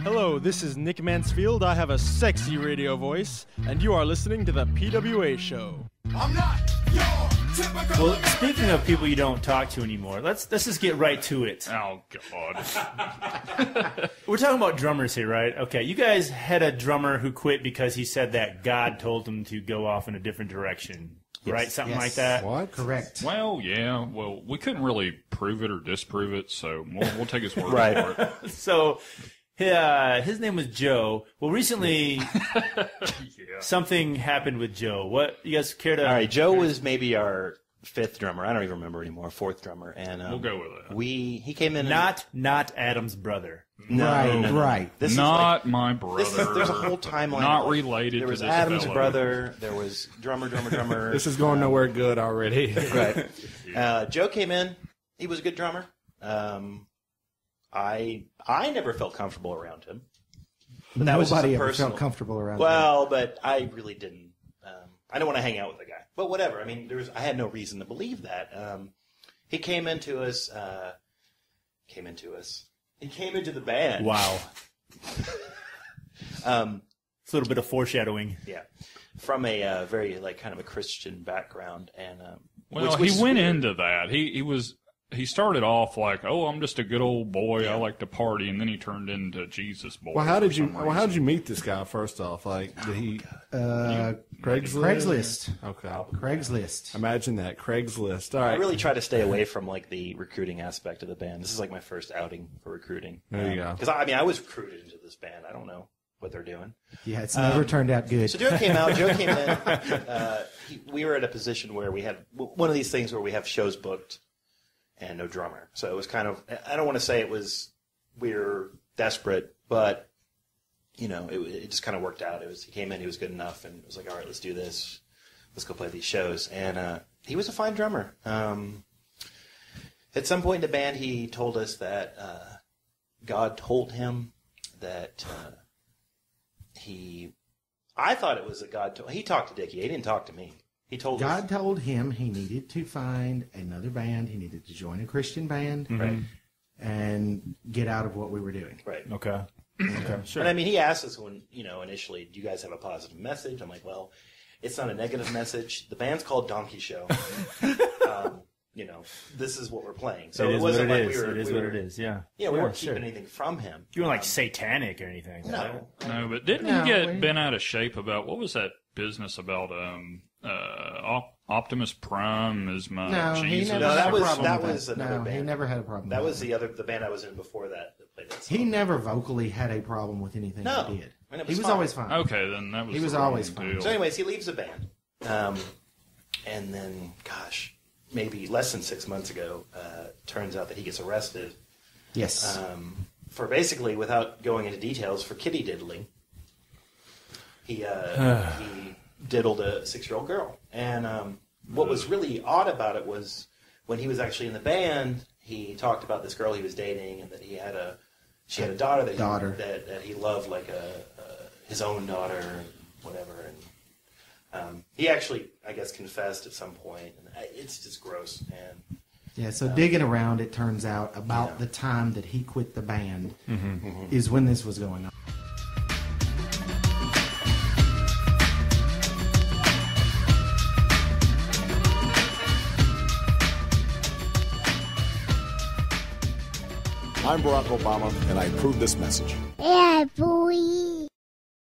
Hello, this is Nick Mansfield. I have a sexy radio voice, and you are listening to the P.W.A. show. I'm not your typical. Well, speaking of people you don't talk to anymore, let's just get right to it. Oh, God. We're talking about drummers here, right? Okay, you guys had a drummer who quit because he said that God told him to go off in a different direction, right? Something like that? What? Correct. Well, yeah. Well, we couldn't really prove it or disprove it, so we'll take his word Right. for it. So, his name was Joe. Well, recently, something happened with Joe. What, you guys care to... All right, Joe was maybe our fifth drummer. I don't even remember anymore. Fourth drummer, and We'll go with that. he came in. Not Adam's brother. No, Right. This Not is my brother. there's a whole timeline. Not of, related There was to this Adam's fellow. brother. There was drummer. This is going nowhere good already. Right. Joe came in. He was a good drummer. I never felt comfortable around him. But that was just a Nobody ever personal- felt comfortable around him. Well, but I really didn't. I don't want to hang out with the guy. But whatever. I mean, I had no reason to believe that. He came into us. He came into the band. Wow. It's a little bit of foreshadowing. Yeah. From a very kind of a Christian background, and Well, which he is went weird. into that. He started off like, oh, I'm just a good old boy. I like to party, and then he turned into Jesus boy. Well, how for did you? some Well, how did reason. you meet this guy? First off, did he? Craigslist. Okay. Craigslist. Imagine that Craigslist. All I right. really try to stay away from the recruiting aspect of the band. This is my first outing for recruiting. There you go. Because I was recruited into this band. I don't know what they're doing. Yeah, it's never turned out good. So Joe came out. Joe came in. We were at a position where we had one of these things where we have shows booked and no drummer. So it was kind of, I don't want to say we were desperate, but it just kind of worked out. He came in, he was good enough, and it was like, all right, let's do this. Let's go play these shows. And he was a fine drummer. At some point in the band, he told us that God told him that I thought it was a God. He talked to Dickie. He didn't talk to me. He told God us. told him he needed to find another band. He needed to join a Christian band and get out of what we were doing. Right. Okay. Okay. Sure. And I mean, he asked us when, initially, do you guys have a positive message? I'm like, well, it's not a negative message. The band's called Donkey Show. This is what we're playing. So it it is wasn't what it like is. we were. It is what it is. Yeah. Yeah, we weren't sure. keeping anything from him. You weren't like satanic or anything. No. No, but didn't No, he get we- bent out of shape about what was that business about? Optimus Prime is my No, he Jesus. never No, had that a was problem that with was that. another No, band. he never had a problem. That with was the band I was in before that played that song. He never vocally had a problem with anything No. he did. I mean, it He was was fine. always fine. Okay, then that was. He was the wrong always fine. deal. So, anyways, he leaves the band, and then, gosh, maybe less than 6 months ago, turns out that he gets arrested Yes. for basically, without going into details, for kitty diddling. He diddled a 6-year-old girl, and what was really odd about it was when he was actually in the band, he talked about this girl he was dating, and that she had a daughter that he loved like his own daughter, and whatever. And he actually, I guess, confessed at some point, and it's just gross. And Yeah, so digging around, it turns out about the time that he quit the band is when this was going on. I'm Barack Obama, and I approve this message. Yeah, boy.